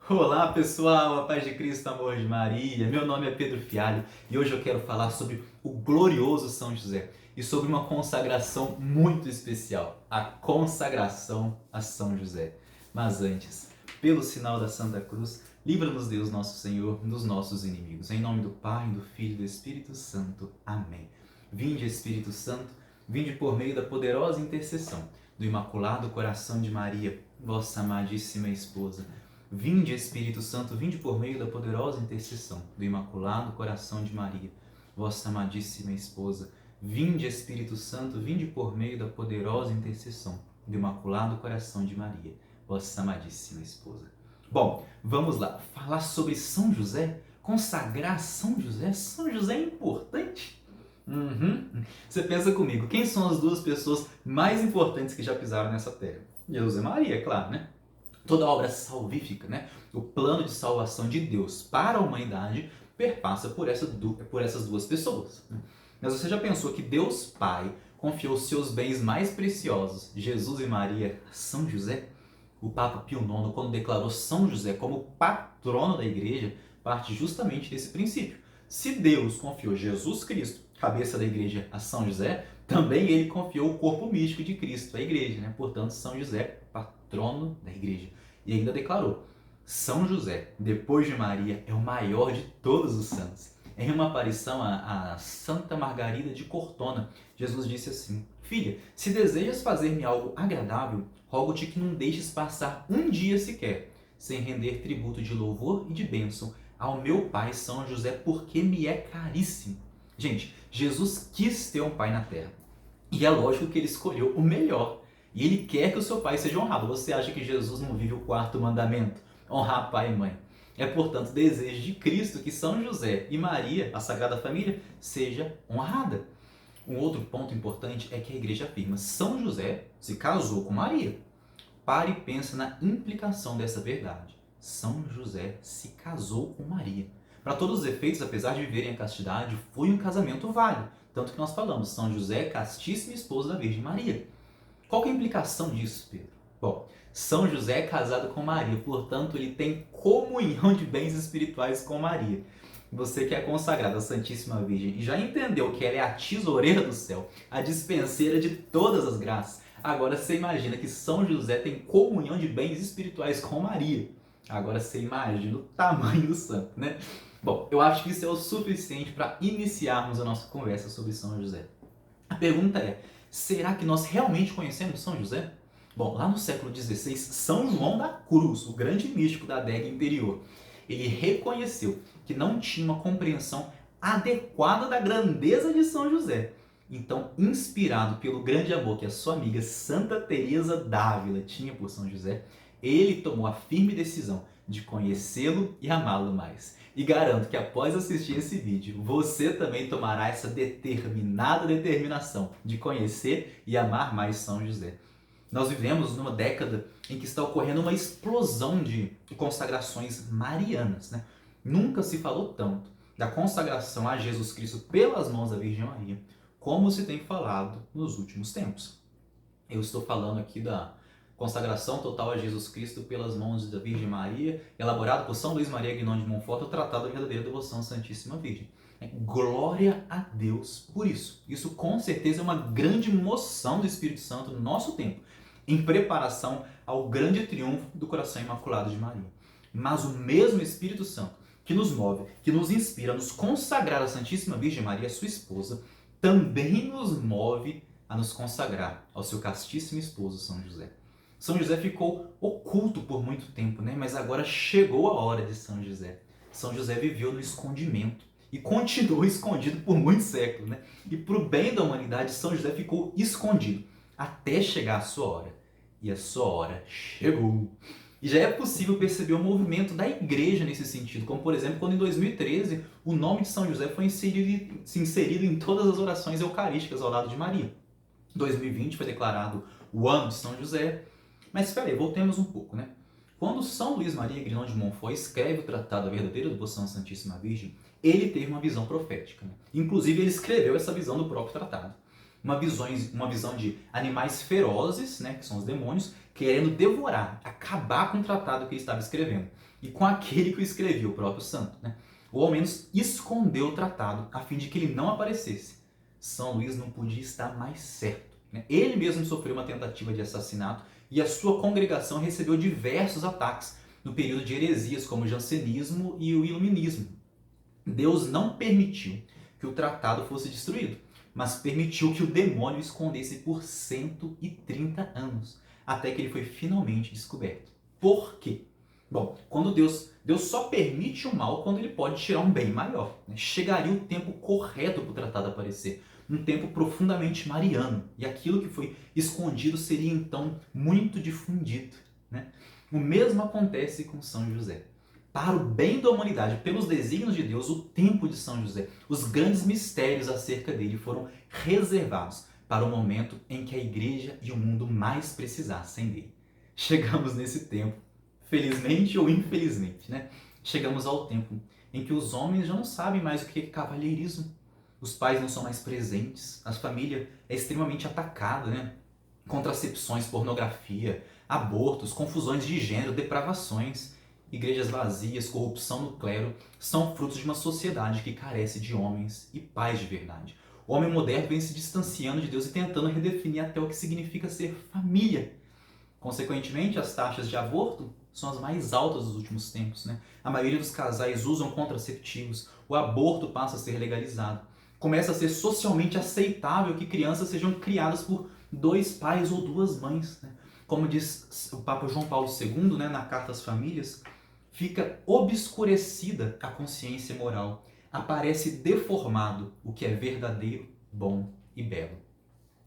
Olá pessoal, a paz de Cristo, amor de Maria. Meu nome é Pedro Fialho e hoje eu quero falar sobre o glorioso São José e sobre uma consagração muito especial, a consagração a São José. Mas antes, pelo sinal da Santa Cruz, livra-nos Deus nosso Senhor dos nossos inimigos. Em nome do Pai, do Filho e do Espírito Santo. Amém. Vinde, Espírito Santo, vinde por meio da poderosa intercessão do Imaculado Coração de Maria, vossa amadíssima esposa. Vinde, Espírito Santo, vinde por meio da poderosa intercessão do Imaculado Coração de Maria, vossa amadíssima esposa. Vinde, Espírito Santo, vinde por meio da poderosa intercessão do Imaculado Coração de Maria, vossa amadíssima esposa. Bom, vamos lá, falar sobre São José, consagrar São José. São José é importante? Você pensa comigo, quem são as duas pessoas mais importantes que já pisaram nessa terra? Jesus e Maria, é claro, né? Toda obra salvífica, né? O plano de salvação de Deus para a humanidade perpassa por essas duas pessoas. Mas você já pensou que Deus Pai confiou seus bens mais preciosos, Jesus e Maria, a São José? O Papa Pio IX, quando declarou São José como patrono da Igreja, parte justamente desse princípio. Se Deus confiou Jesus Cristo, cabeça da Igreja, a São José, também ele confiou o corpo místico de Cristo, a Igreja, né? Portanto, São José, patrono da Igreja. E ainda declarou: São José, depois de Maria, é o maior de todos os santos. Em uma aparição a Santa Margarida de Cortona, Jesus disse assim: Filha, se desejas fazer-me algo agradável, rogo-te que não deixes passar um dia sequer, sem render tributo de louvor e de bênção ao meu pai São José, porque me é caríssimo. Gente, Jesus quis ter um pai na terra. E é lógico que ele escolheu o melhor. E ele quer que o seu pai seja honrado. Você acha que Jesus não vive o quarto mandamento? Honrar pai e mãe. É, portanto, desejo de Cristo que São José e Maria, a Sagrada Família, seja honrada. Um outro ponto importante é que a igreja afirma: São José se casou com Maria. Pare e pense na implicação dessa verdade. São José se casou com Maria. Para todos os efeitos, apesar de viverem a castidade, foi um casamento válido. Tanto que nós falamos, São José, castíssimo esposo da Virgem Maria. Qual que é a implicação disso, Pedro? Bom, São José é casado com Maria, portanto, ele tem comunhão de bens espirituais com Maria. Você que é consagrado à Santíssima Virgem e já entendeu que ela é a tesoureira do céu, a dispenseira de todas as graças, agora você imagina que São José tem comunhão de bens espirituais com Maria. Agora você imagina o tamanho do santo, né? Bom, eu acho que isso é o suficiente para iniciarmos a nossa conversa sobre São José. A pergunta é: será que nós realmente conhecemos São José? Bom, lá no século XVI, São João da Cruz, o grande místico da adega interior, ele reconheceu que não tinha uma compreensão adequada da grandeza de São José. Então, inspirado pelo grande amor que a sua amiga Santa Teresa d'Ávila tinha por São José, ele tomou a firme decisão de conhecê-lo e amá-lo mais. E garanto que após assistir esse vídeo, você também tomará essa determinada determinação de conhecer e amar mais São José. Nós vivemos numa década em que está ocorrendo uma explosão de consagrações marianas, né? Nunca se falou tanto da consagração a Jesus Cristo pelas mãos da Virgem Maria como se tem falado nos últimos tempos. Eu estou falando aqui da consagração total a Jesus Cristo pelas mãos da Virgem Maria, elaborado por São Luís Maria Guignon de Montfort, o Tratado da Verdadeira Devoção à Santíssima Virgem. Glória a Deus por isso. Isso com certeza é uma grande moção do Espírito Santo no nosso tempo, em preparação ao grande triunfo do coração imaculado de Maria. Mas o mesmo Espírito Santo que nos move, que nos inspira a nos consagrar à Santíssima Virgem Maria, sua esposa, também nos move a nos consagrar ao seu castíssimo esposo São José. São José ficou oculto por muito tempo, né? Mas agora chegou a hora de São José. São José viveu no escondimento e continuou escondido por muitos séculos, né? E para o bem da humanidade, São José ficou escondido até chegar a sua hora. E a sua hora chegou. E já é possível perceber o movimento da igreja nesse sentido, como por exemplo, quando em 2013 o nome de São José foi inserido em todas as orações eucarísticas ao lado de Maria. 2020 foi declarado o ano de São José. Mas espera aí, voltemos um pouco, né? Quando São Luís Maria Guignon de Montfort escreve o Tratado da Verdadeira Devoção à Santíssima Virgem, ele teve uma visão profética, né? Inclusive, ele escreveu essa visão do próprio tratado. Uma visão de animais ferozes, né, que são os demônios, querendo devorar, acabar com o tratado que ele estava escrevendo e com aquele que o escrevia, o próprio santo, né? Ou ao menos escondeu o tratado a fim de que ele não aparecesse. São Luís não podia estar mais certo, né? Ele mesmo sofreu uma tentativa de assassinato e a sua congregação recebeu diversos ataques no período de heresias como o jansenismo e o iluminismo. Deus não permitiu que o tratado fosse destruído, mas permitiu que o demônio escondesse por 130 anos, até que ele foi finalmente descoberto. Por quê? Bom, quando Deus só permite o mal quando ele pode tirar um bem maior, né? Chegaria o tempo correto para o tratado aparecer, um tempo profundamente mariano, e aquilo que foi escondido seria então muito difundido, né? O mesmo acontece com São José. Para o bem da humanidade, pelos desígnios de Deus, o tempo de São José, os grandes mistérios acerca dele foram reservados para o momento em que a igreja e o mundo mais precisassem dele. Chegamos nesse tempo, felizmente ou infelizmente, né? Chegamos ao tempo em que os homens já não sabem mais o que é cavalheirismo, os pais não são mais presentes, a família é extremamente atacada, né? Contracepções, pornografia, abortos, confusões de gênero, depravações, igrejas vazias, corrupção no clero, são frutos de uma sociedade que carece de homens e pais de verdade. O homem moderno vem se distanciando de Deus e tentando redefinir até o que significa ser família. Consequentemente, as taxas de aborto são as mais altas dos últimos tempos, né? A maioria dos casais usam contraceptivos, o aborto passa a ser legalizado. Começa a ser socialmente aceitável que crianças sejam criadas por dois pais ou duas mães, né? Como diz o Papa João Paulo II, né, na Carta às Famílias, fica obscurecida a consciência moral, aparece deformado o que é verdadeiro, bom e belo.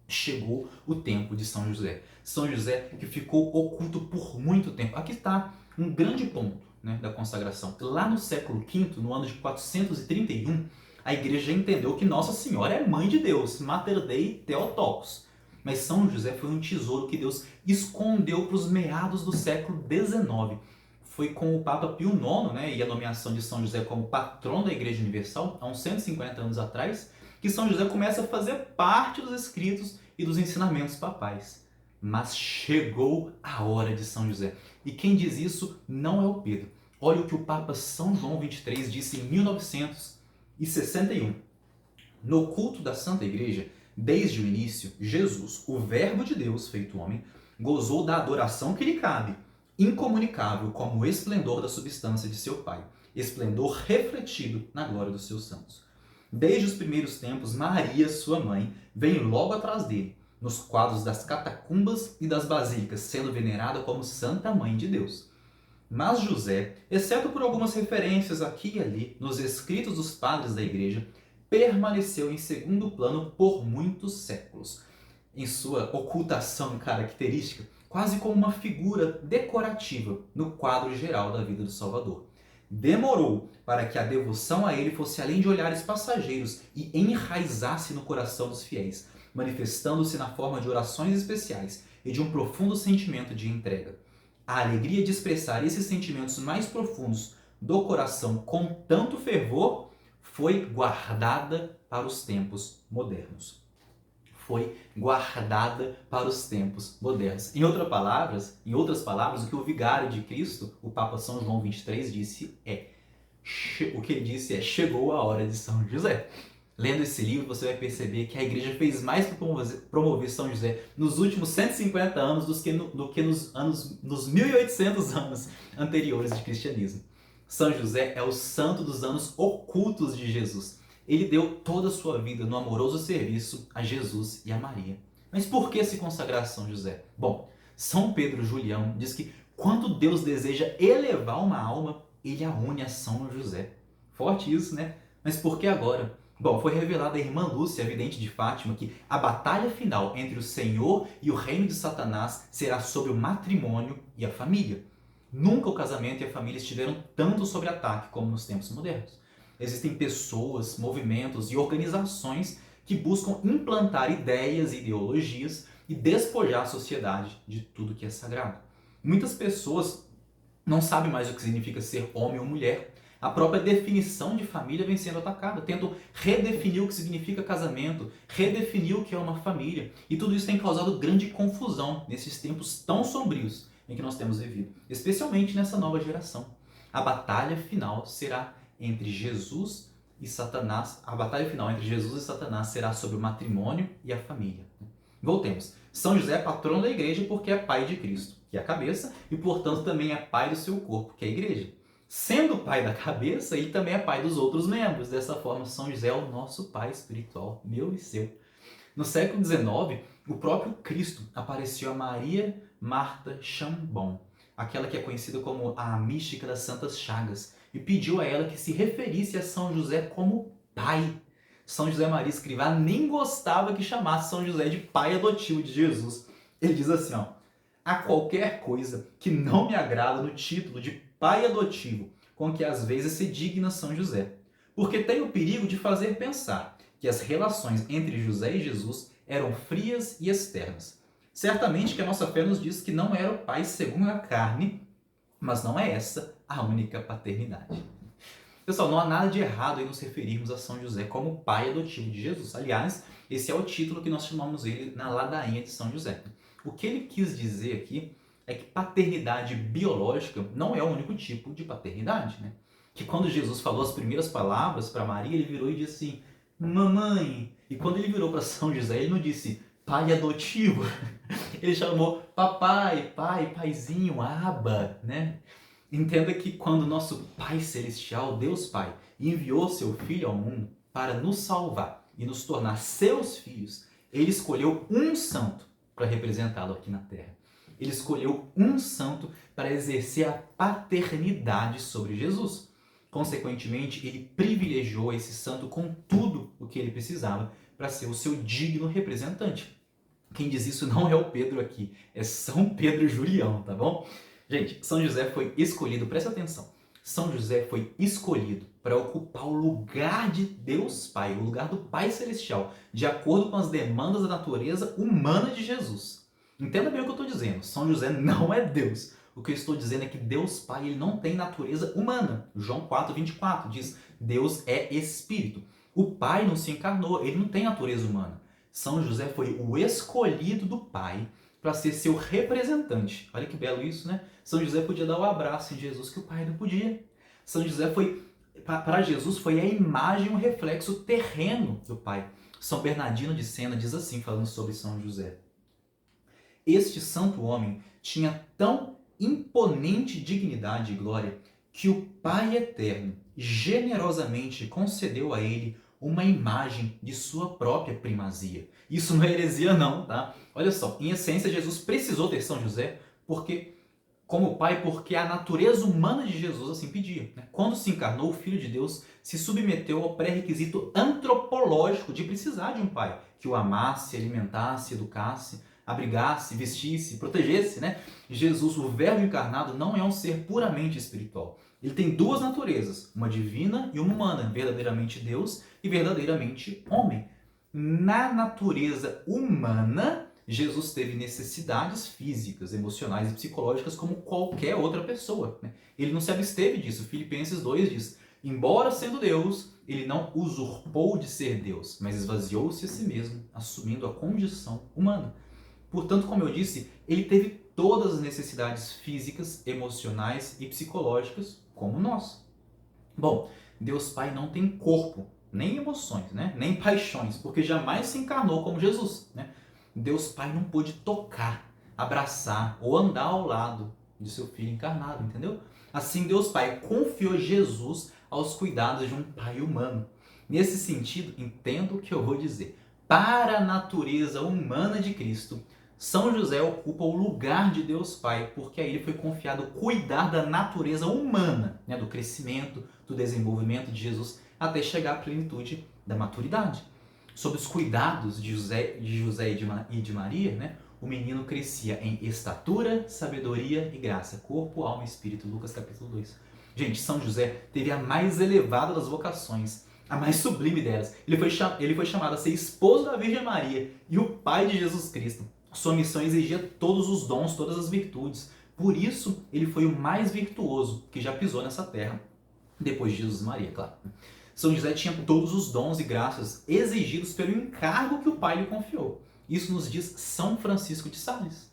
Chegou o tempo de São José. São José que ficou oculto por muito tempo. Aqui está um grande ponto, né, da consagração. Lá no século V, no ano de 431, a igreja entendeu que Nossa Senhora é mãe de Deus, Mater Dei Theotokos. Mas São José foi um tesouro que Deus escondeu para os meados do século XIX. Foi com o Papa Pio IX, né, e a nomeação de São José como patrono da Igreja Universal, há uns 150 anos atrás, que São José começa a fazer parte dos escritos e dos ensinamentos papais. Mas chegou a hora de São José. E quem diz isso não é o Pedro. Olha o que o Papa São João XXIII disse em 1961. No culto da Santa Igreja, desde o início, Jesus, o Verbo de Deus feito homem, gozou da adoração que lhe cabe, incomunicável como o esplendor da substância de seu Pai, esplendor refletido na glória dos seus santos. Desde os primeiros tempos, Maria, sua mãe, vem logo atrás dele, nos quadros das catacumbas e das basílicas, sendo venerada como Santa Mãe de Deus. Mas José, exceto por algumas referências aqui e ali nos escritos dos padres da igreja, permaneceu em segundo plano por muitos séculos, em sua ocultação característica, quase como uma figura decorativa no quadro geral da vida do Salvador. Demorou para que a devoção a ele fosse além de olhares passageiros e enraizasse no coração dos fiéis, manifestando-se na forma de orações especiais e de um profundo sentimento de entrega. A alegria de expressar esses sentimentos mais profundos do coração com tanto fervor foi guardada para os tempos modernos. Foi guardada para os tempos modernos. Em outras palavras, o que o vigário de Cristo, o Papa São João XXIII, disse chegou a hora de São José. Lendo esse livro, você vai perceber que a igreja fez mais para promover São José nos últimos 150 anos do que nos 1800 anos anteriores de cristianismo. São José é o santo dos anos ocultos de Jesus. Ele deu toda a sua vida no amoroso serviço a Jesus e a Maria. Mas por que se consagrar a São José? Bom, São Pedro Julião diz que quando Deus deseja elevar uma alma, ele a une a São José. Forte isso, né? Mas por que agora? Bom, foi revelada a irmã Lúcia, a vidente de Fátima, que a batalha final entre o Senhor e o reino de Satanás será sobre o matrimônio e a família. Nunca o casamento e a família estiveram tanto sob ataque como nos tempos modernos. Existem pessoas, movimentos e organizações que buscam implantar ideias e ideologias e despojar a sociedade de tudo que é sagrado. Muitas pessoas não sabem mais o que significa ser homem ou mulher, A própria definição de família vem sendo atacada. Tentam redefinir o que significa casamento, redefinir o que é uma família. E tudo isso tem causado grande confusão nesses tempos tão sombrios em que nós temos vivido, especialmente nessa nova geração. A batalha final será entre Jesus e Satanás. A batalha final entre Jesus e Satanás será sobre o matrimônio e a família. Voltemos. São José é patrono da igreja porque é pai de Cristo, que é a cabeça, e portanto também é pai do seu corpo, que é a igreja. Sendo pai da cabeça, ele também é pai dos outros membros. Dessa forma, São José é o nosso pai espiritual, meu e seu. No século XIX, o próprio Cristo apareceu a Maria Marta Chambon, aquela que é conhecida como a mística das Santas Chagas, e pediu a ela que se referisse a São José como pai. São José Maria Escrivá nem gostava que chamasse São José de pai adotivo de Jesus. Ele diz assim, ó: há qualquer coisa que não me agrada no título de pai adotivo, com que às vezes se digna São José, porque tem o perigo de fazer pensar que as relações entre José e Jesus eram frias e externas. Certamente que a nossa fé nos diz que não era o pai segundo a carne, mas não é essa a única paternidade. Pessoal, não há nada de errado em nos referirmos a São José como pai adotivo de Jesus. Aliás, esse é o título que nós chamamos ele na ladainha de São José. O que ele quis dizer aqui é que paternidade biológica não é o único tipo de paternidade, né? Que quando Jesus falou as primeiras palavras para Maria, ele virou e disse assim: mamãe. E quando ele virou para São José, ele não disse pai adotivo. Ele chamou papai, pai, paizinho, aba, né? Entenda que quando nosso Pai Celestial, Deus Pai, enviou seu Filho ao mundo para nos salvar e nos tornar seus filhos, ele escolheu um santo para representá-lo aqui na Terra. Ele escolheu um santo para exercer a paternidade sobre Jesus. Consequentemente, ele privilegiou esse santo com tudo o que ele precisava para ser o seu digno representante. Quem diz isso não é o Pedro aqui, é São Pedro Julião, tá bom? Gente, São José foi escolhido, presta atenção, São José foi escolhido para ocupar o lugar de Deus Pai, o lugar do Pai Celestial, de acordo com as demandas da natureza humana de Jesus. Entenda bem o que eu estou dizendo, São José não é Deus. O que eu estou dizendo é que Deus Pai ele não tem natureza humana. João 4,24 diz, Deus é Espírito. O Pai não se encarnou, ele não tem natureza humana. São José foi o escolhido do Pai para ser seu representante. Olha que belo isso, né? São José podia dar o abraço em Jesus que o Pai não podia. São José foi, para Jesus, foi a imagem, o reflexo terreno do Pai. São Bernardino de Sena diz assim, falando sobre São José: este santo homem tinha tão imponente dignidade e glória que o Pai Eterno generosamente concedeu a ele uma imagem de sua própria primazia. Isso não é heresia não, tá? Olha só, em essência Jesus precisou ter São José como pai, porque a natureza humana de Jesus assim pedia. Quando se encarnou, o Filho de Deus se submeteu ao pré-requisito antropológico de precisar de um pai que o amasse, alimentasse, educasse, abrigasse, vestisse, protegesse, né? Jesus, o Verbo encarnado, não é um ser puramente espiritual. Ele tem duas naturezas, uma divina e uma humana, verdadeiramente Deus e verdadeiramente homem. Na natureza humana, Jesus teve necessidades físicas, emocionais e psicológicas como qualquer outra pessoa. Ele não se absteve disso. Filipenses 2 diz, embora sendo Deus, ele não usurpou de ser Deus, mas esvaziou-se a si mesmo, assumindo a condição humana. Portanto, como eu disse, ele teve todas as necessidades físicas, emocionais e psicológicas como nós. Bom, Deus Pai não tem corpo, nem emoções, né? Nem paixões, porque jamais se encarnou como Jesus, né? Deus Pai não pôde tocar, abraçar ou andar ao lado de seu Filho encarnado, entendeu? Assim, Deus Pai confiou Jesus aos cuidados de um pai humano. Nesse sentido, entenda o que eu vou dizer. Para a natureza humana de Cristo, São José ocupa o lugar de Deus Pai, porque a ele foi confiado cuidar da natureza humana, né, do crescimento, do desenvolvimento de Jesus, até chegar à plenitude da maturidade. Sob os cuidados de José e de Maria, né, o menino crescia em estatura, sabedoria e graça, corpo, alma e espírito. Lucas capítulo 2. Gente, São José teve a mais elevada das vocações, a mais sublime delas. Ele foi chamado a ser esposo da Virgem Maria e o pai de Jesus Cristo. Sua missão exigia todos os dons, todas as virtudes. Por isso, ele foi o mais virtuoso que já pisou nessa terra. depois de Jesus e Maria, claro. São José tinha todos os dons e graças exigidos pelo encargo que o pai lhe confiou. Isso nos diz São Francisco de Sales.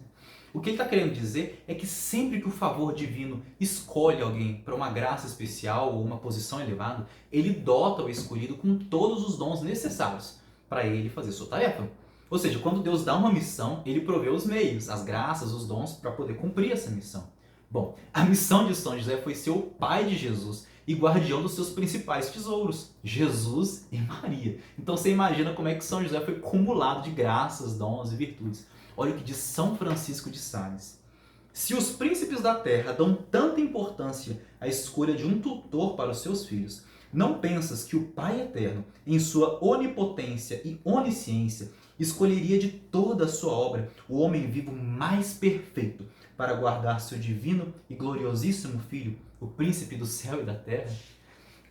O que ele está querendo dizer é que sempre que o favor divino escolhe alguém para uma graça especial ou uma posição elevada, ele dota o escolhido com todos os dons necessários para ele fazer sua tarefa. Ou seja, quando Deus dá uma missão, ele provê os meios, as graças, os dons para poder cumprir essa missão. Bom, a missão de São José foi ser o pai de Jesus e guardião dos seus principais tesouros, Jesus e Maria. Então você imagina como é que São José foi cumulado de graças, dons e virtudes. Olha o que diz São Francisco de Sales. Se os príncipes da terra dão tanta importância à escolha de um tutor para os seus filhos, não pensas que o Pai Eterno, em sua onipotência e onisciência, escolheria de toda a sua obra o homem vivo mais perfeito para guardar seu divino e gloriosíssimo Filho, o príncipe do céu e da terra?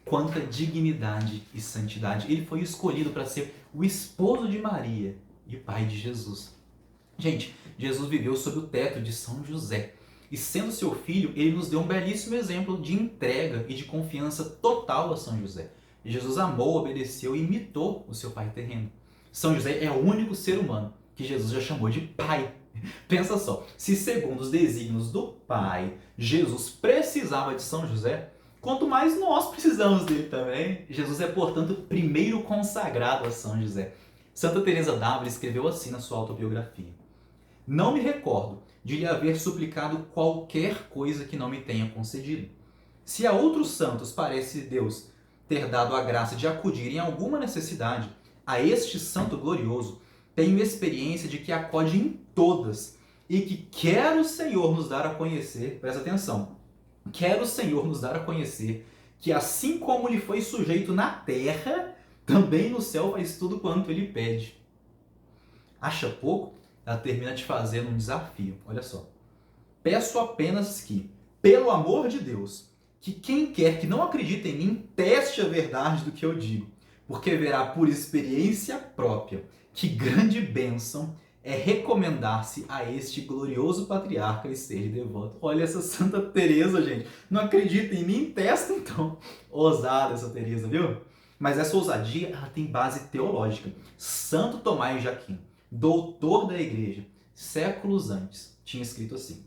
Quanta dignidade e santidade! Ele foi escolhido para ser o esposo de Maria e o pai de Jesus. Gente, Jesus viveu sob o teto de São José. E sendo seu filho, ele nos deu um belíssimo exemplo de entrega e de confiança total a São José. Jesus amou, obedeceu e imitou o seu pai terreno. São José é o único ser humano que Jesus já chamou de pai. Pensa só, se segundo os desígnios do pai, Jesus precisava de São José, quanto mais nós precisamos dele também. Jesus é, portanto, primeiro consagrado a São José. Santa Teresa d'Ávila escreveu assim na sua autobiografia: não me recordo de lhe haver suplicado qualquer coisa que não me tenha concedido. Se a outros santos parece Deus ter dado a graça de acudir em alguma necessidade, a este santo glorioso tenho experiência de que acode em todas e que quer o Senhor nos dar a conhecer, presta atenção, quer o Senhor nos dar a conhecer que assim como lhe foi sujeito na terra, também no céu faz tudo quanto ele pede. Acha pouco? Ela termina te fazendo um desafio. Olha só. Peço apenas que, pelo amor de Deus, que quem quer que não acredite em mim, teste a verdade do que eu digo, porque verá por experiência própria que grande bênção é recomendar-se a este glorioso patriarca e ser devoto. Olha essa Santa Teresa, gente. Não acredita em mim? Testa então. Ousada essa Teresa, viu? Mas essa ousadia, ela tem base teológica. Santo Tomás de Aquino, doutor da igreja, séculos antes, tinha escrito assim: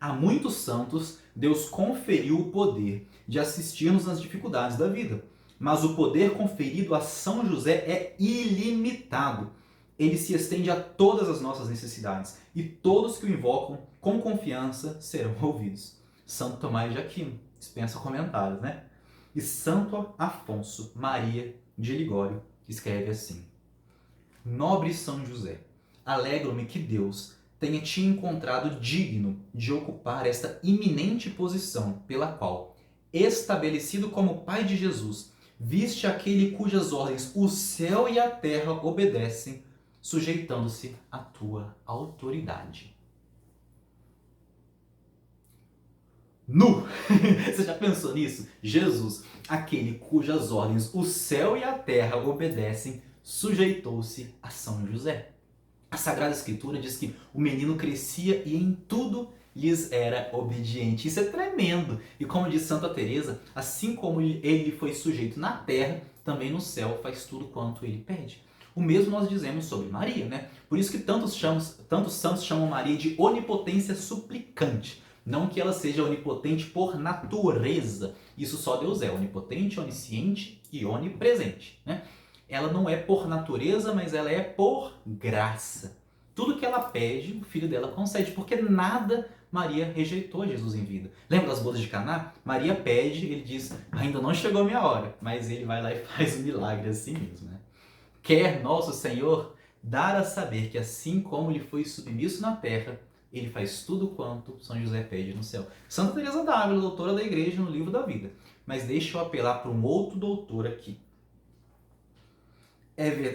a muitos santos Deus conferiu o poder de assistir-nos nas dificuldades da vida, mas o poder conferido a São José é ilimitado. Ele se estende a todas as nossas necessidades e todos que o invocam com confiança serão ouvidos. Santo Tomás de Aquino, dispensa comentários, né? E Santo Afonso Maria de Ligório escreve assim: nobre São José, alegro-me que Deus tenha te encontrado digno de ocupar esta iminente posição pela qual, estabelecido como Pai de Jesus, viste aquele cujas ordens o céu e a terra obedecem, sujeitando-se à tua autoridade. Nu! Você já pensou nisso? Jesus, aquele cujas ordens o céu e a terra obedecem, sujeitou-se a São José. A Sagrada Escritura diz que o menino crescia e em tudo lhes era obediente. Isso é tremendo. E como diz Santa Teresa, assim como ele foi sujeito na terra, também no céu faz tudo quanto ele pede. O mesmo nós dizemos sobre Maria, né? Por isso que tantos santos chamam Maria de onipotência suplicante. Não que ela seja onipotente por natureza. Isso só Deus é, onipotente, onisciente e onipresente, né? Ela não é por natureza, mas ela é por graça. Tudo que ela pede, o filho dela concede, porque nada Maria rejeitou Jesus em vida. Lembra das bodas de Caná? Maria pede, ele diz, ainda não chegou a minha hora, mas ele vai lá e faz um milagre assim mesmo, né? Quer nosso Senhor dar a saber que assim como lhe foi submisso na terra, ele faz tudo quanto São José pede no céu. Santa Teresa d'Ávila, doutora da igreja no Livro da Vida. Mas deixa eu apelar para um outro doutor aqui.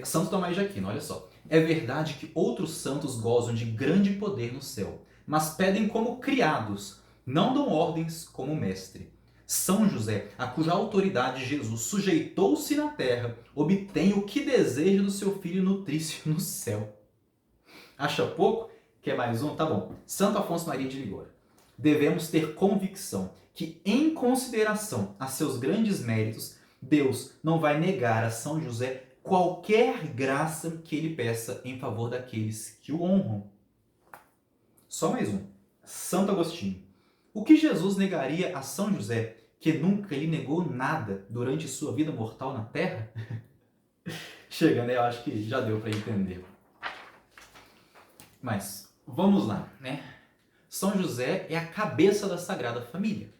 Santo Tomás de Aquino, olha só. É verdade que outros santos gozam de grande poder no céu, mas pedem como criados, não dão ordens como mestre. São José, a cuja autoridade Jesus sujeitou-se na terra, obtém o que deseja do seu filho nutrício no céu. Acha pouco? Quer mais um? Tá bom. Santo Afonso Maria de Ligório. Devemos ter convicção que, em consideração a seus grandes méritos, Deus não vai negar a São José qualquer graça que ele peça em favor daqueles que o honram. Só mais um. Santo Agostinho. O que Jesus negaria a São José, que nunca lhe negou nada durante sua vida mortal na Terra? Chega, né? Eu acho que já deu para entender. Mas vamos lá, né? São José é a cabeça da Sagrada Família.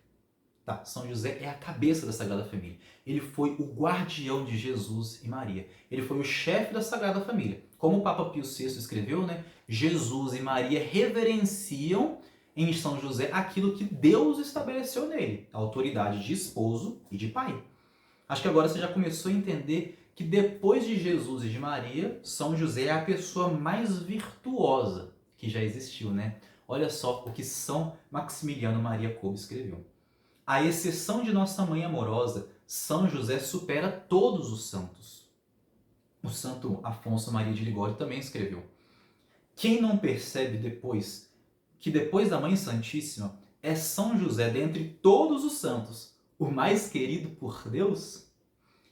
Tá, São José é a cabeça da Sagrada Família. Ele foi o guardião de Jesus e Maria. Ele foi o chefe da Sagrada Família. Como o Papa Pio VI escreveu, né? Jesus e Maria reverenciam em São José aquilo que Deus estabeleceu nele, a autoridade de esposo e de pai. Acho que agora você já começou a entender que depois de Jesus e de Maria, São José é a pessoa mais virtuosa que já existiu, né? Olha só o que São Maximiliano Maria Kolbe escreveu. À exceção de nossa mãe amorosa, São José supera todos os santos. O santo Afonso Maria de Ligório também escreveu. Quem não percebe depois que depois da Mãe Santíssima é São José dentre todos os santos o mais querido por Deus?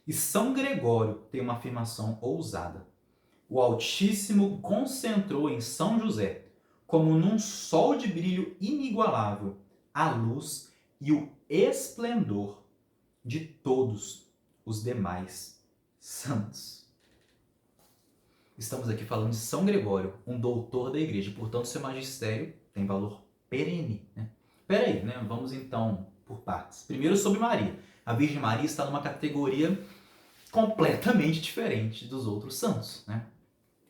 E São Gregório tem uma afirmação ousada. O Altíssimo concentrou em São José, como num sol de brilho inigualável, a luz e o esplendor de todos os demais santos. Estamos aqui falando de São Gregório, um doutor da igreja, portanto seu magistério tem valor perene, né? Peraí, né? Vamos então por partes. Primeiro sobre Maria. A Virgem Maria está numa categoria completamente diferente dos outros santos, né?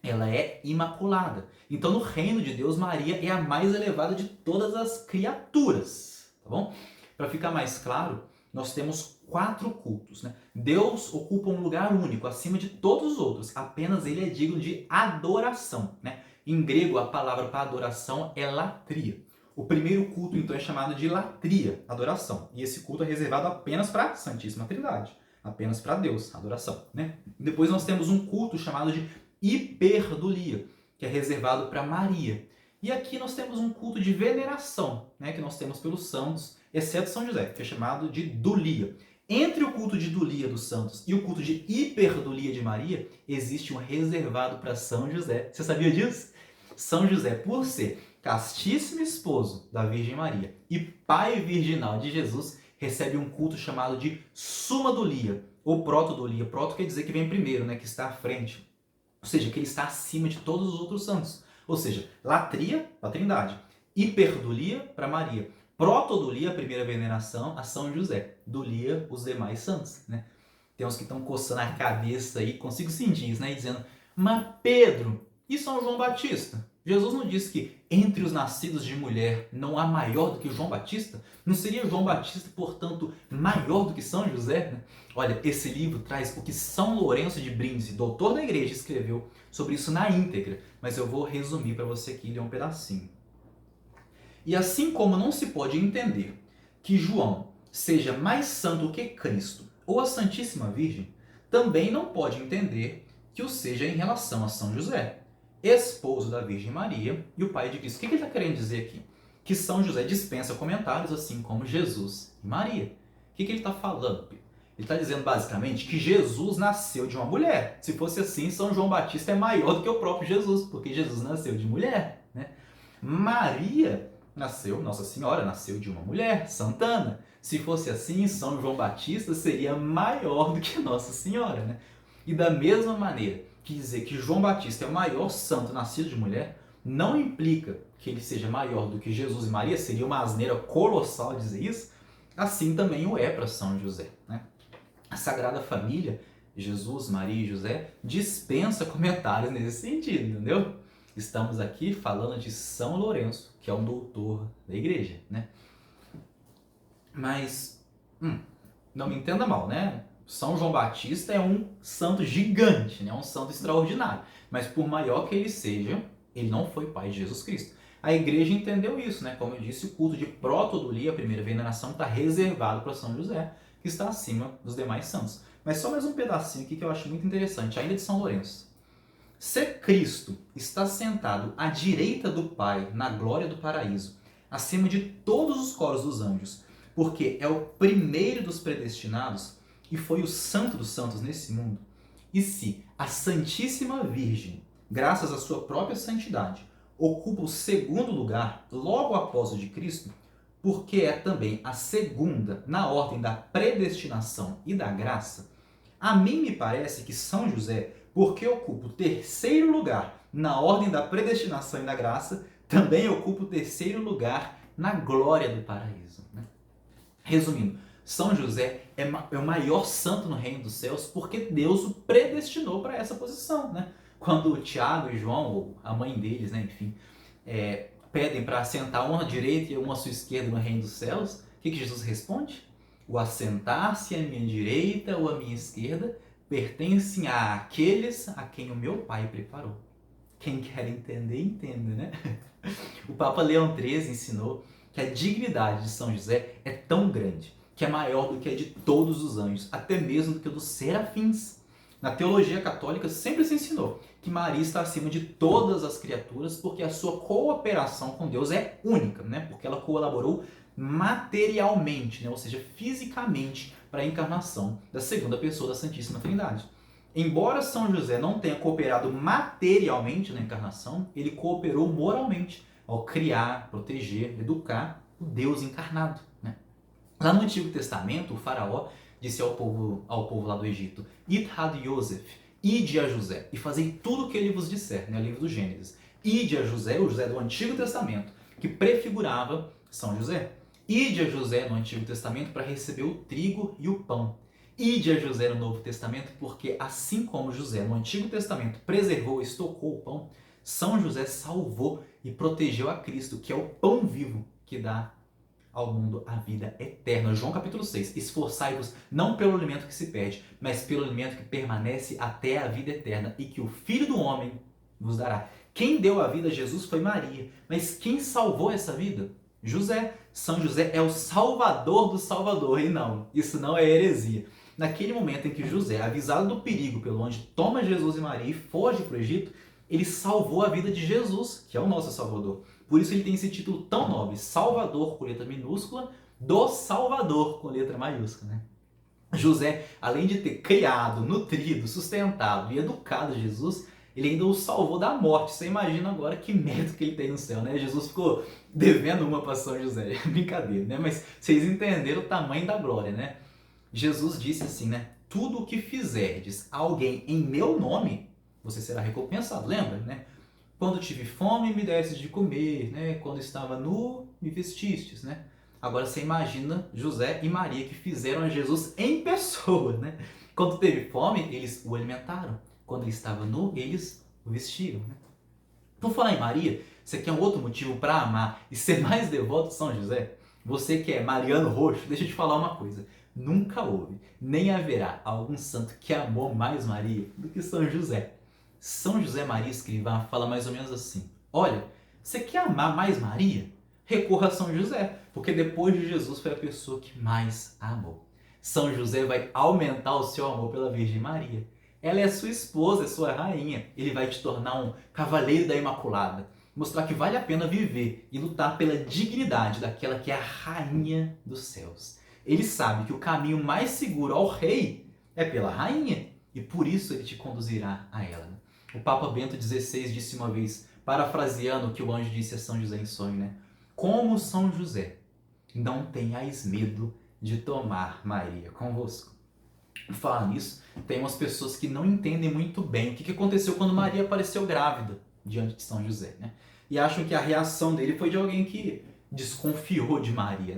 Ela é imaculada. Então no reino de Deus, Maria é a mais elevada de todas as criaturas, tá bom? Para ficar mais claro, nós temos 4 cultos, né? Deus ocupa um lugar único, acima de todos os outros. Apenas ele é digno de adoração, né? Em grego, a palavra para adoração é latria. O primeiro culto, então, é chamado de latria, adoração. E esse culto é reservado apenas para a Santíssima Trindade. Apenas para Deus, adoração, né? Depois nós temos um culto chamado de hiperdulia, que é reservado para Maria. E aqui nós temos um culto de veneração, né, que nós temos pelos santos, exceto São José, que é chamado de dulia. Entre o culto de dulia dos santos e o culto de hiperdulia de Maria, existe um reservado para São José. Você sabia disso? São José, por ser castíssimo esposo da Virgem Maria e pai virginal de Jesus, recebe um culto chamado de suma dulia, ou protodulia. Proto quer dizer que vem primeiro, né, que está à frente. Ou seja, que ele está acima de todos os outros santos. Ou seja, latria para a Trindade, hiperdulia para Maria, protodulia, a primeira veneração, a São José, dulia, os demais santos, né? Tem uns que estão coçando a cabeça aí, consigo sentir isso, né? Dizendo, mas Pedro, e São João Batista? Jesus não disse que entre os nascidos de mulher não há maior do que João Batista? Não seria João Batista, portanto, maior do que São José? Né? Olha, esse livro traz o que São Lourenço de Brindisi, doutor da igreja, escreveu sobre isso na íntegra, mas eu vou resumir para você aqui, ler um pedacinho. E assim como não se pode entender que João seja mais santo que Cristo ou a Santíssima Virgem, também não pode entender que o seja em relação a São José, esposo da Virgem Maria e o pai de Cristo. O que ele está querendo dizer aqui? Que São José dispensa comentários, assim como Jesus e Maria. O que ele está falando? Ele está dizendo basicamente que Jesus nasceu de uma mulher. Se fosse assim, São João Batista é maior do que o próprio Jesus, porque Jesus nasceu de mulher, né? Maria nasceu, Nossa Senhora nasceu de uma mulher, Santana. Se fosse assim, São João Batista seria maior do que Nossa Senhora, né? E da mesma maneira que dizer que João Batista é o maior santo nascido de mulher, não implica que ele seja maior do que Jesus e Maria, seria uma asneira colossal dizer isso, assim também o é para São José, né? A Sagrada Família, Jesus, Maria e José, dispensa comentários nesse sentido, entendeu? Estamos aqui falando de São Lourenço, que é um doutor da igreja, né? Mas, não me entenda mal, né? São João Batista é um santo gigante, né? Um santo extraordinário. Mas por maior que ele seja, ele não foi pai de Jesus Cristo. A igreja entendeu isso, né? Como eu disse, o culto de protodulia, a primeira veneração, está reservado para São José, que está acima dos demais santos. Mas só mais um pedacinho aqui que eu acho muito interessante, ainda de São Lourenço. Se Cristo está sentado à direita do Pai, na glória do paraíso, acima de todos os coros dos anjos, porque é o primeiro dos predestinados e foi o santo dos santos nesse mundo. E se a Santíssima Virgem, graças à sua própria santidade, ocupa o segundo lugar logo após o de Cristo, porque é também a segunda na ordem da predestinação e da graça, a mim me parece que São José, porque ocupa o terceiro lugar na ordem da predestinação e da graça, também ocupa o terceiro lugar na glória do paraíso. Resumindo, São José é o maior santo no reino dos céus porque Deus o predestinou para essa posição. Quando Tiago e João, ou a mãe deles, enfim, pedem para assentar uma à direita e uma à sua esquerda no reino dos céus, o que Jesus responde? O assentar-se à minha direita ou à minha esquerda pertencem àqueles a quem o meu Pai preparou. Quem quer entender, entenda, né? O Papa Leão XIII ensinou que a dignidade de São José é tão grande que é maior do que a de todos os anjos, até mesmo do que a dos serafins. Na teologia católica sempre se ensinou que Maria está acima de todas as criaturas porque a sua cooperação com Deus é única, porque ela colaborou materialmente, ou seja, fisicamente, para a encarnação da segunda pessoa da Santíssima Trindade. Embora São José não tenha cooperado materialmente na encarnação, ele cooperou moralmente ao criar, proteger, educar o Deus encarnado. Lá no Antigo Testamento, o faraó disse ao povo lá do Egito: Id had Yosef, ide a José, e fazei tudo o que ele vos disser, o livro do Gênesis. Ide a José, o José do Antigo Testamento, que prefigurava São José. Ide a José no Antigo Testamento para receber o trigo e o pão. Ide a José no Novo Testamento porque, assim como José no Antigo Testamento preservou e estocou o pão, São José salvou e protegeu a Cristo, que é o pão vivo que dá ao mundo a vida eterna. João capítulo 6. Esforçai-vos não pelo alimento que se perde, mas pelo alimento que permanece até a vida eterna e que o Filho do Homem vos dará. Quem deu a vida a Jesus foi Maria, mas quem salvou essa vida? José. São José é o salvador do Salvador. E não, isso não é heresia. Naquele momento em que José, avisado do perigo pelo onde toma Jesus e Maria e foge para o Egito, ele salvou a vida de Jesus, que é o nosso Salvador. Por isso ele tem esse título tão nobre, Salvador com letra minúscula, do Salvador com letra maiúscula. José, além de ter criado, nutrido, sustentado e educado Jesus, ele ainda o salvou da morte. Você imagina agora que mérito que ele tem no céu, Jesus ficou devendo uma para São José. Brincadeira, Mas vocês entenderam o tamanho da glória, Jesus disse assim, tudo o que fizerdes a alguém em meu nome, você será recompensado. Lembra, Quando tive fome, me destes de comer, Quando estava nu, me vestistes, Agora você imagina José e Maria que fizeram a Jesus em pessoa, Quando teve fome, eles o alimentaram. Quando ele estava nu, eles o vestiram, Por falar em Maria, você quer um outro motivo para amar e ser mais devoto de São José? Você que é mariano roxo, deixa eu te falar uma coisa. Nunca houve, nem haverá algum santo que amou mais Maria do que São José. São José Maria Escrivá fala mais ou menos assim: olha, você quer amar mais Maria? Recorra a São José, porque depois de Jesus foi a pessoa que mais amou. São José vai aumentar o seu amor pela Virgem Maria. Ela é sua esposa, é sua rainha. Ele vai te tornar um cavaleiro da Imaculada. Mostrar que vale a pena viver e lutar pela dignidade daquela que é a rainha dos céus. Ele sabe que o caminho mais seguro ao rei é pela rainha e por isso ele te conduzirá a ela. O Papa Bento XVI disse uma vez, parafraseando o que o anjo disse a São José em sonho, como São José, não tenhais medo de tomar Maria convosco. Por falar nisso, tem umas pessoas que não entendem muito bem o que aconteceu quando Maria apareceu grávida diante de São José, E acham que a reação dele foi de alguém que desconfiou de Maria,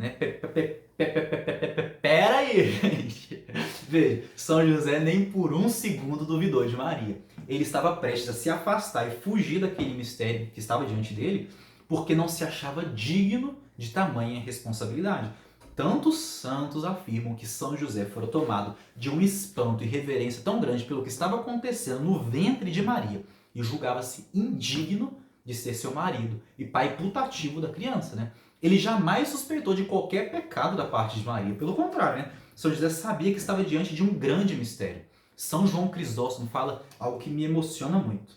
Pera aí, gente. Veja, São José nem por um segundo duvidou de Maria. Ele estava prestes a se afastar e fugir daquele mistério que estava diante dele, porque não se achava digno de tamanha responsabilidade. Tantos santos afirmam que São José fora tomado de um espanto e reverência tão grande pelo que estava acontecendo no ventre de Maria e julgava-se indigno de ser seu marido e pai putativo da criança, Ele jamais suspeitou de qualquer pecado da parte de Maria. Pelo contrário, São José sabia que estava diante de um grande mistério. São João Crisóstomo fala algo que me emociona muito.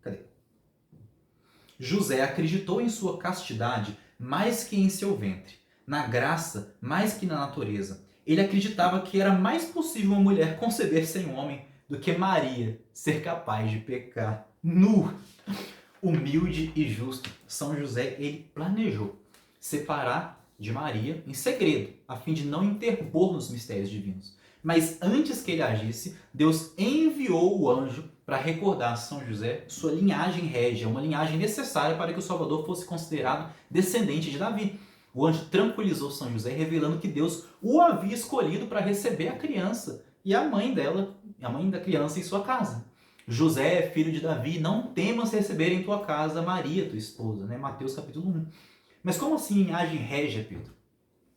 Cadê? José acreditou em sua castidade mais que em seu ventre. na graça mais que na natureza. Ele acreditava que era mais possível uma mulher conceber sem um homem do que Maria ser capaz de pecar. Nu, humilde e justo, São José, ele planejou separar de Maria em segredo, a fim de não interpor nos mistérios divinos. Mas antes que ele agisse, Deus enviou o anjo para recordar a São José sua linhagem régia, uma linhagem necessária para que o Salvador fosse considerado descendente de Davi. O anjo tranquilizou São José, revelando que Deus o havia escolhido para receber a criança e a mãe dela, a mãe da criança, em sua casa. José, filho de Davi, não temas receber em tua casa Maria, tua esposa, né? Mateus capítulo 1. Mas como assim linhagem régia, Pedro?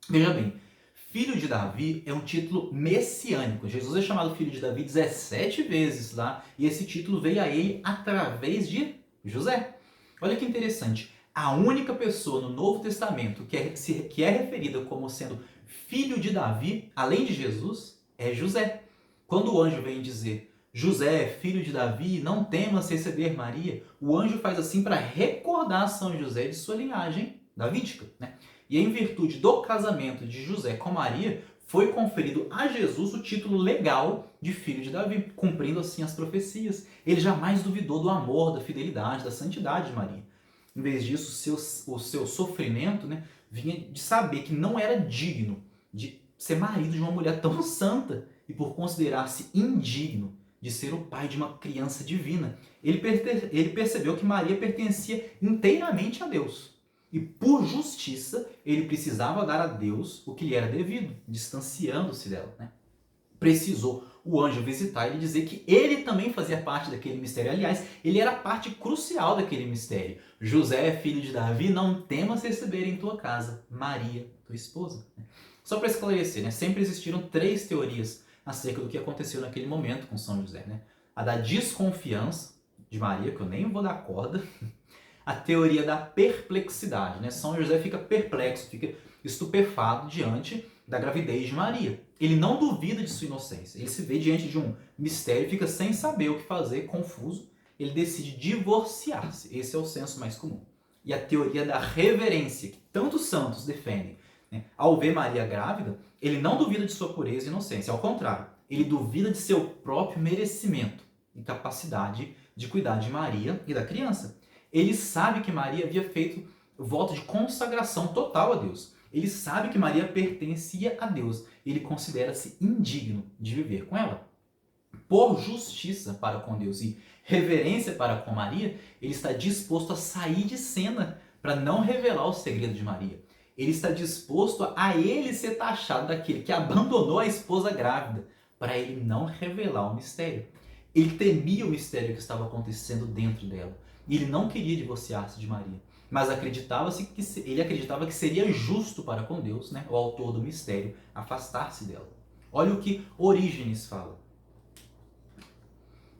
Veja bem, filho de Davi é um título messiânico. Jesus é chamado filho de Davi 17 vezes lá, e esse título veio a ele através de José. Olha que interessante. A única pessoa no Novo Testamento que é referida como sendo filho de Davi, além de Jesus, é José. Quando o anjo vem dizer, José, filho de Davi, não temas receber Maria, o anjo faz assim para recordar São José de sua linhagem davídica, né? E em virtude do casamento de José com Maria, foi conferido a Jesus o título legal de filho de Davi, cumprindo assim as profecias. Ele jamais duvidou do amor, da fidelidade, da santidade de Maria. Em vez disso, o seu sofrimento, né, vinha de saber que não era digno de ser marido de uma mulher tão santa e por considerar-se indigno de ser o pai de uma criança divina. Ele percebeu que Maria pertencia inteiramente a Deus. E por justiça, ele precisava dar a Deus o que lhe era devido, distanciando-se dela, né? Precisou o anjo visitar e dizer que ele também fazia parte daquele mistério. Aliás, ele era parte crucial daquele mistério. José, filho de Davi, não temas receber em tua casa Maria, tua esposa. Só para esclarecer, né? Sempre existiram 3 teorias acerca do que aconteceu naquele momento com São José, né? A da desconfiança de Maria, que eu nem vou dar corda. A teoria da perplexidade, né? São José fica perplexo, fica estupefado diante da gravidez de Maria. Ele não duvida de sua inocência. Ele se vê diante de um mistério e fica sem saber o que fazer, confuso. Ele decide divorciar-se. Esse é o senso mais comum. E a teoria da reverência, que tantos santos defendem, né? Ao ver Maria grávida, ele não duvida de sua pureza e inocência. Ao contrário, ele duvida de seu próprio merecimento e capacidade de cuidar de Maria e da criança. Ele sabe que Maria havia feito voto de consagração total a Deus. Ele sabe que Maria pertencia a Deus. Ele considera-se indigno de viver com ela. Por justiça para com Deus e reverência para com Maria, ele está disposto a sair de cena para não revelar o segredo de Maria. Ele está disposto a ele ser taxado daquele que abandonou a esposa grávida, para ele não revelar o mistério. Ele temia o mistério que estava acontecendo dentro dela. E ele não queria divorciar-se de Maria, mas ele acreditava que seria justo para com Deus, né, o autor do mistério, afastar-se dela. Olha o que Orígenes fala.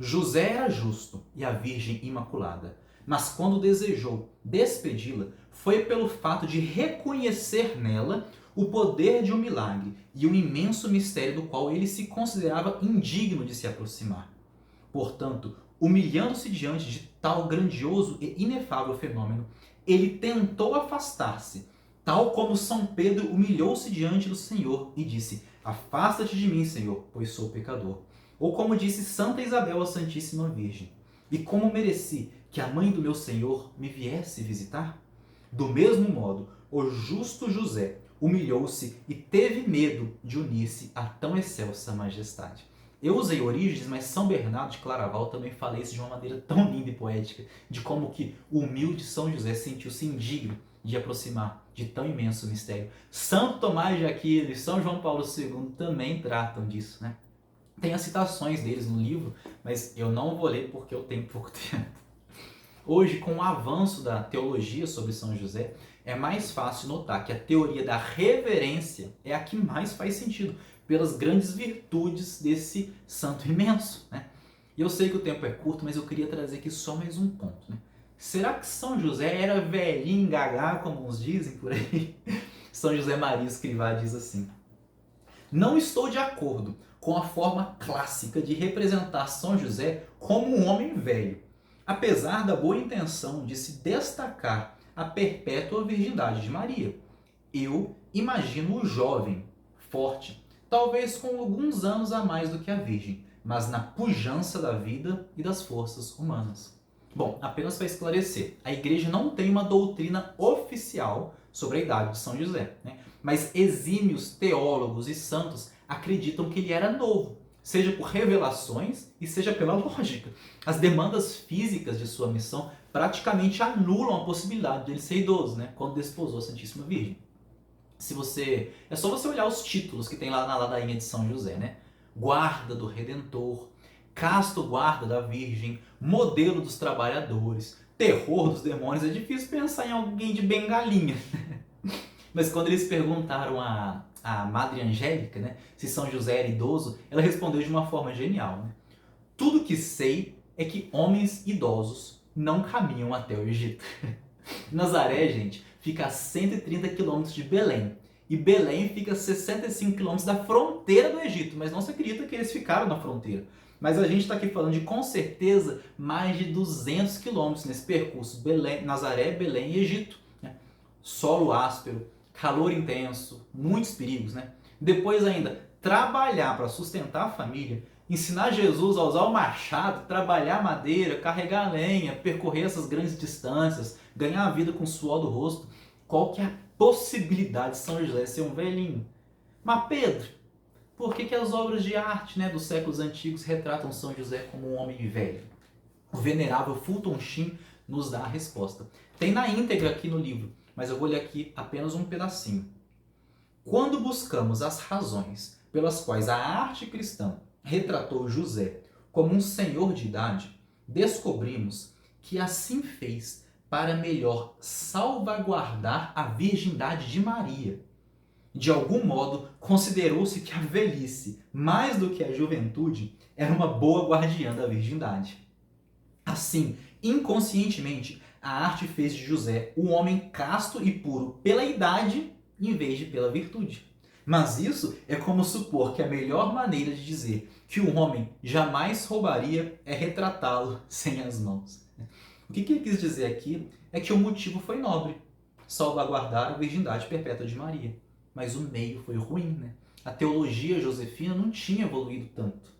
José era justo e a Virgem imaculada, mas quando desejou despedi-la, foi pelo fato de reconhecer nela o poder de um milagre e um imenso mistério do qual ele se considerava indigno de se aproximar. Portanto, humilhando-se diante de tal grandioso e inefável fenômeno, ele tentou afastar-se, tal como São Pedro humilhou-se diante do Senhor e disse, afasta-te de mim, Senhor, pois sou pecador. Ou como disse Santa Isabel, a Santíssima Virgem, e como mereci que a mãe do meu Senhor me viesse visitar? Do mesmo modo, o justo José humilhou-se e teve medo de unir-se a tão excelsa majestade. Eu usei Orígenes, mas São Bernardo de Claraval também fala isso de uma maneira tão linda e poética, de como que o humilde São José sentiu-se indigno de aproximar de tão imenso mistério. Santo Tomás de Aquino e São João Paulo II também tratam disso, né? Tem as citações deles no livro, mas eu não vou ler porque eu tenho pouco tempo. Hoje, com o avanço da teologia sobre São José, é mais fácil notar que a teoria da reverência é a que mais faz sentido, pelas grandes virtudes desse santo imenso, né? E eu sei que o tempo é curto, mas eu queria trazer aqui só mais um ponto, né? Será que São José era velhinho, gagá, como uns dizem por aí? São José Maria Escrivá diz assim: não estou de acordo com a forma clássica de representar São José como um homem velho, apesar da boa intenção de se destacar a perpétua virgindade de Maria. Eu Imagino o jovem, forte, talvez com alguns anos a mais do que a virgem, mas na pujança da vida e das forças humanas. Bom, apenas para esclarecer, a igreja não tem uma doutrina oficial sobre a idade de São José, né? Mas exímios teólogos e santos acreditam que ele era novo, seja por revelações e seja pela lógica. As demandas físicas de sua missão praticamente anulam a possibilidade de ele ser idoso, né? Quando desposou a Santíssima Virgem. É só você olhar os títulos que tem lá na ladainha de São José, né? Guarda do Redentor, casto guarda da Virgem, modelo dos trabalhadores, terror dos demônios. É difícil pensar em alguém de bengalinha. Mas quando eles perguntaram a Madre Angélica, né, se São José era idoso, ela respondeu de uma forma genial, né? Tudo que sei é que homens idosos não caminham até o Egito. Nazaré, gente, fica a 130 quilômetros de Belém. E Belém fica a 65 quilômetros da fronteira do Egito. Mas não se acredita que eles ficaram na fronteira. Mas a gente está aqui falando de, com certeza, mais de 200 quilômetros nesse percurso. Nazaré, Belém e Egito. Né? Solo áspero, calor intenso, muitos perigos. Né? Depois ainda, trabalhar para sustentar a família, ensinar Jesus a usar o machado, trabalhar madeira, carregar lenha, percorrer essas grandes distâncias, ganhar a vida com o suor do rosto. Qual que é a possibilidade de São José ser um velhinho? Mas Pedro, por que as obras de arte, né, dos séculos antigos retratam São José como um homem velho? O venerável Fulton Sheen nos dá a resposta. Tem na íntegra aqui no livro, mas eu vou ler aqui apenas um pedacinho. Quando buscamos as razões pelas quais a arte cristã retratou José como um senhor de idade, descobrimos que assim fez para melhor salvaguardar a virgindade de Maria. De algum modo, considerou-se que a velhice, mais do que a juventude, era uma boa guardiã da virgindade. Assim, inconscientemente, a arte fez de José um homem casto e puro pela idade em vez de pela virtude. Mas isso é como supor que a melhor maneira de dizer que um homem jamais roubaria é retratá-lo sem as mãos. O que ele quis dizer aqui é que o motivo foi nobre, salvaguardar a virgindade perpétua de Maria. Mas o meio foi ruim, né? A teologia josefina não tinha evoluído tanto.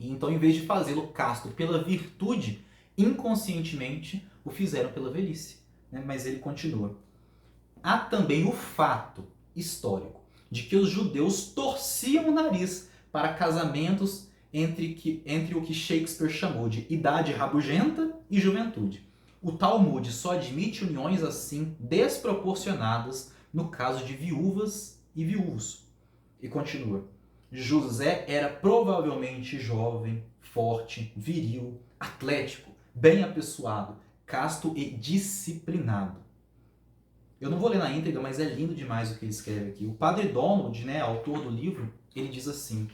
Então, em vez de fazê-lo casto pela virtude, inconscientemente o fizeram pela velhice. Né? Mas ele continua. Há também o fato histórico de que os judeus torciam o nariz para casamentos entre o que Shakespeare chamou de idade rabugenta e juventude. O Talmud só admite uniões assim desproporcionadas no caso de viúvas e viúvos. E continua. José era provavelmente jovem, forte, viril, atlético, bem apessoado, casto e disciplinado. Eu não vou ler na íntegra, mas é lindo demais o que ele escreve aqui. O padre Donald, né, autor do livro, ele diz assim: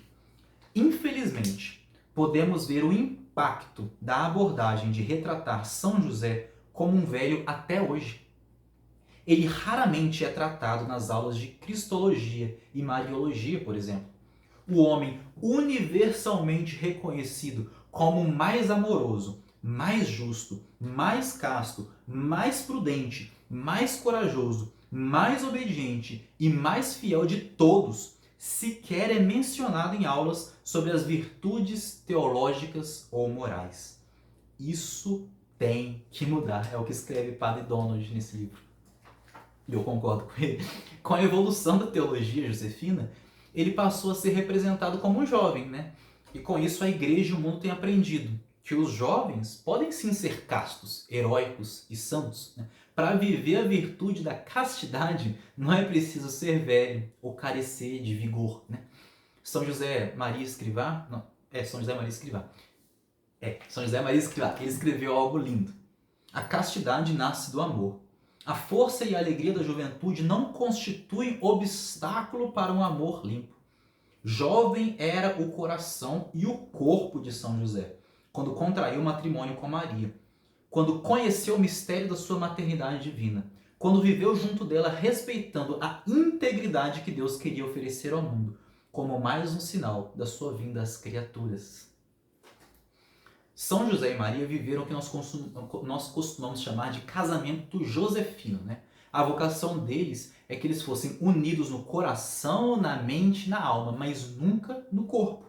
infelizmente, podemos ver o impacto da abordagem de retratar São José como um velho até hoje. Ele raramente é tratado nas aulas de Cristologia e Mariologia, por exemplo. O homem universalmente reconhecido como mais amoroso, mais justo, mais casto, mais prudente, mais corajoso, mais obediente e mais fiel de todos, sequer é mencionado em aulas sobre as virtudes teológicas ou morais. Isso tem que mudar, é o que escreve Padre Donald nesse livro. E eu concordo com ele. Com a evolução da teologia josefina, ele passou a ser representado como um jovem, né? E com isso a igreja e o mundo têm aprendido que os jovens podem sim ser castos, heróicos e santos. Né? Para viver a virtude da castidade, não é preciso ser velho ou carecer de vigor. Né? São José Maria Escrivá, São José Maria Escrivá. São José Maria Escrivá, ele escreveu algo lindo. A castidade nasce do amor. A força e a alegria da juventude não constituem obstáculo para um amor limpo. Jovem era o coração e o corpo de São José, quando contraiu matrimônio com Maria, quando conheceu o mistério da sua maternidade divina, quando viveu junto dela respeitando a integridade que Deus queria oferecer ao mundo, como mais um sinal da sua vinda às criaturas. São José e Maria viveram o que nós costumamos chamar de casamento josefino. Né? A vocação deles é que eles fossem unidos no coração, na mente, na alma, mas nunca no corpo.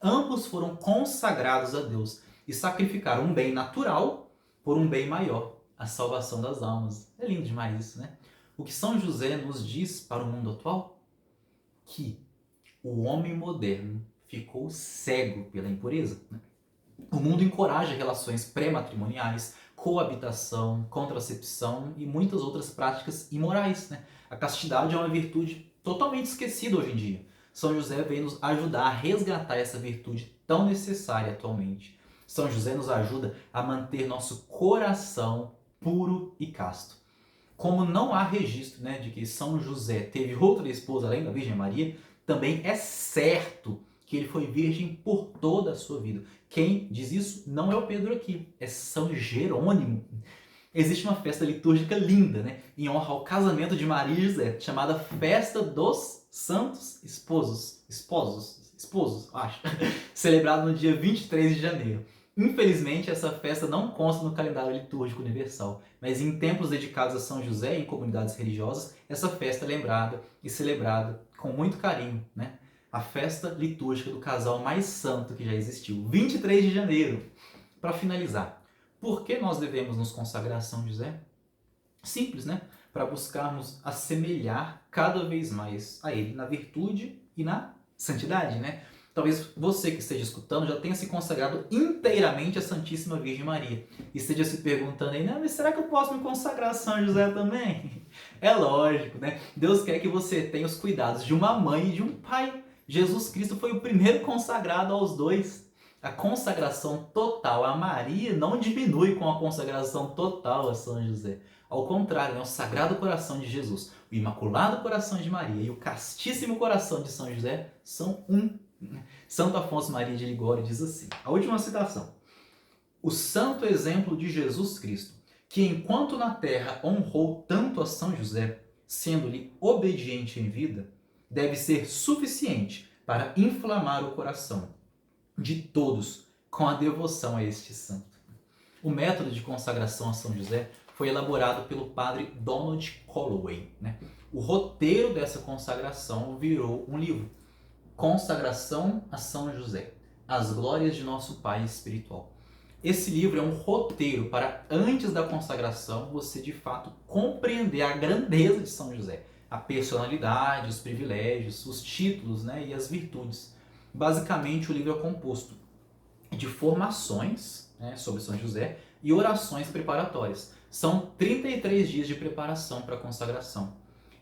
Ambos foram consagrados a Deus e sacrificaram um bem natural por um bem maior, a salvação das almas. É lindo demais isso, né? O que São José nos diz para o mundo atual? Que o homem moderno ficou cego pela impureza, né? O mundo encoraja relações pré-matrimoniais, coabitação, contracepção e muitas outras práticas imorais, né? A castidade é uma virtude totalmente esquecida hoje em dia. São José vem nos ajudar a resgatar essa virtude tão necessária atualmente. São José nos ajuda a manter nosso coração puro e casto. Como não há registro, né, de que São José teve outra esposa além da Virgem Maria, também é certo que ele foi virgem por toda a sua vida. Quem diz isso não é o Pedro aqui, é São Jerônimo. Existe uma festa litúrgica linda, né, em honra ao casamento de Maria e José, chamada Festa dos Santos Esposos, acho, celebrado no dia 23 de janeiro. Infelizmente, essa festa não consta no calendário litúrgico universal, mas em templos dedicados a São José e em comunidades religiosas, essa festa é lembrada e celebrada com muito carinho, né? A festa litúrgica do casal mais santo que já existiu, 23 de janeiro. Para finalizar, por que nós devemos nos consagrar a São José? Simples, né? Para buscarmos assemelhar cada vez mais a ele na virtude e na santidade, né? Talvez você que esteja escutando já tenha se consagrado inteiramente à Santíssima Virgem Maria e esteja se perguntando aí, mas será que eu posso me consagrar a São José também? É lógico, né? Deus quer que você tenha os cuidados de uma mãe e de um pai. Jesus Cristo foi o primeiro consagrado aos dois. A consagração total a Maria não diminui com a consagração total a São José. Ao contrário, é o Sagrado Coração de Jesus, o Imaculado Coração de Maria e o Castíssimo Coração de São José são um. Santo Afonso Maria de Ligório diz assim, a última citação: o santo exemplo de Jesus Cristo, que enquanto na terra honrou tanto a São José, sendo-lhe obediente em vida, deve ser suficiente para inflamar o coração de todos com a devoção a este santo. O método de consagração a São José foi elaborado pelo padre Donald Calloway, né? O roteiro dessa consagração virou um livro, Consagração a São José, as glórias de nosso Pai espiritual. Esse livro é um roteiro para, antes da consagração, você de fato compreender a grandeza de São José, a personalidade, os privilégios, os títulos, né, e as virtudes. Basicamente, o livro é composto de formações, né, sobre São José e orações preparatórias. São 33 dias de preparação para a consagração.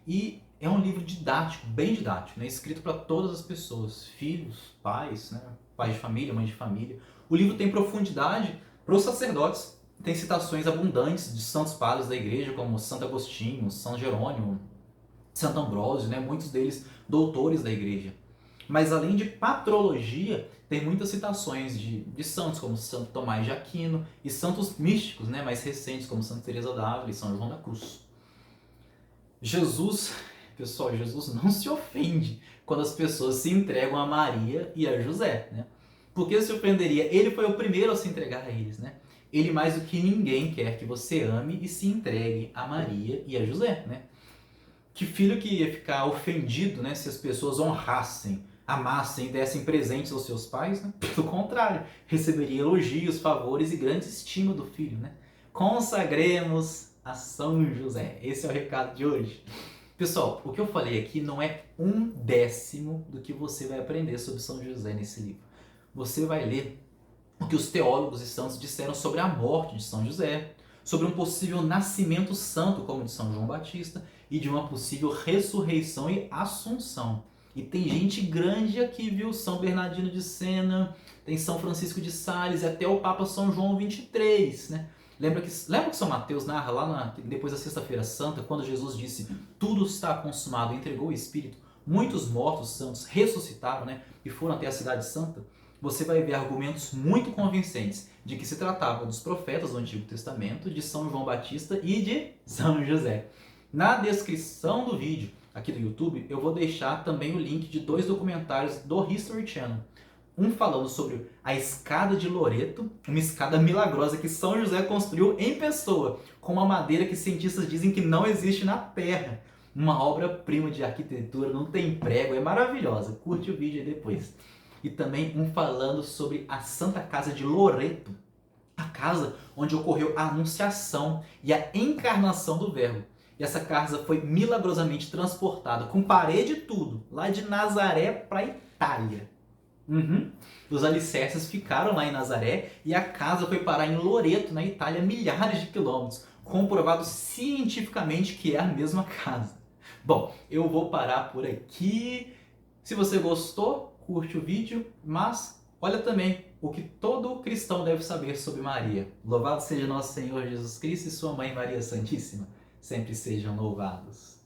E é um livro didático, bem didático, né? Escrito para todas as pessoas, filhos, pais, né? Pais de família, mães de família. O livro tem profundidade para os sacerdotes. Tem citações abundantes de santos padres da igreja, como Santo Agostinho, São Jerônimo, Santo Ambrósio, né? Muitos deles doutores da igreja. Mas além de patrologia, tem muitas citações de santos, como Santo Tomás de Aquino, e santos místicos, né? Mais recentes, como Santa Teresa d'Ávila e São João da Cruz. Pessoal, Jesus não se ofende quando as pessoas se entregam a Maria e a José, né? Por que se ofenderia? Ele foi o primeiro a se entregar a eles, né? Ele mais do que ninguém quer que você ame e se entregue a Maria e a José, né? Que filho que ia ficar ofendido, né, se as pessoas honrassem, amassem e dessem presentes aos seus pais, né? Pelo contrário, receberia elogios, favores e grande estima do filho, né? Consagremos a São José. Esse é o recado de hoje. Pessoal, o que eu falei aqui não é 1/10 do que você vai aprender sobre São José nesse livro. Você vai ler o que os teólogos e santos disseram sobre a morte de São José, sobre um possível nascimento santo como o de São João Batista e de uma possível ressurreição e assunção. E tem gente grande aqui, viu? São Bernardino de Sena, tem São Francisco de Sales e até o Papa São João XXIII, né? Lembra que São Mateus narra lá depois da Sexta-feira Santa, quando Jesus disse tudo está consumado e entregou o Espírito, muitos mortos santos ressuscitaram, né, e foram até a Cidade Santa. Você vai ver argumentos muito convincentes de que se tratava dos profetas do Antigo Testamento, de São João Batista e de São José. Na descrição do vídeo aqui do YouTube, eu vou deixar também o link de 2 documentários do History Channel. Um falando sobre a escada de Loreto, uma escada milagrosa que São José construiu em pessoa, com uma madeira que cientistas dizem que não existe na Terra. uma obra-prima de arquitetura, não tem prego, é maravilhosa. Curte o vídeo aí depois. E também um falando sobre a Santa Casa de Loreto, a casa onde ocorreu a anunciação e a encarnação do Verbo. E essa casa foi milagrosamente transportada, com parede e tudo, lá de Nazaré para Itália. Os alicerces ficaram lá em Nazaré e a casa foi parar em Loreto, na Itália, milhares de quilômetros, comprovado cientificamente que é a mesma casa. Bom, eu vou parar por aqui. Se você gostou, curte o vídeo, mas olha também o que todo cristão deve saber sobre Maria. Louvado seja nosso Senhor Jesus Cristo e sua mãe Maria Santíssima. Sempre sejam louvados.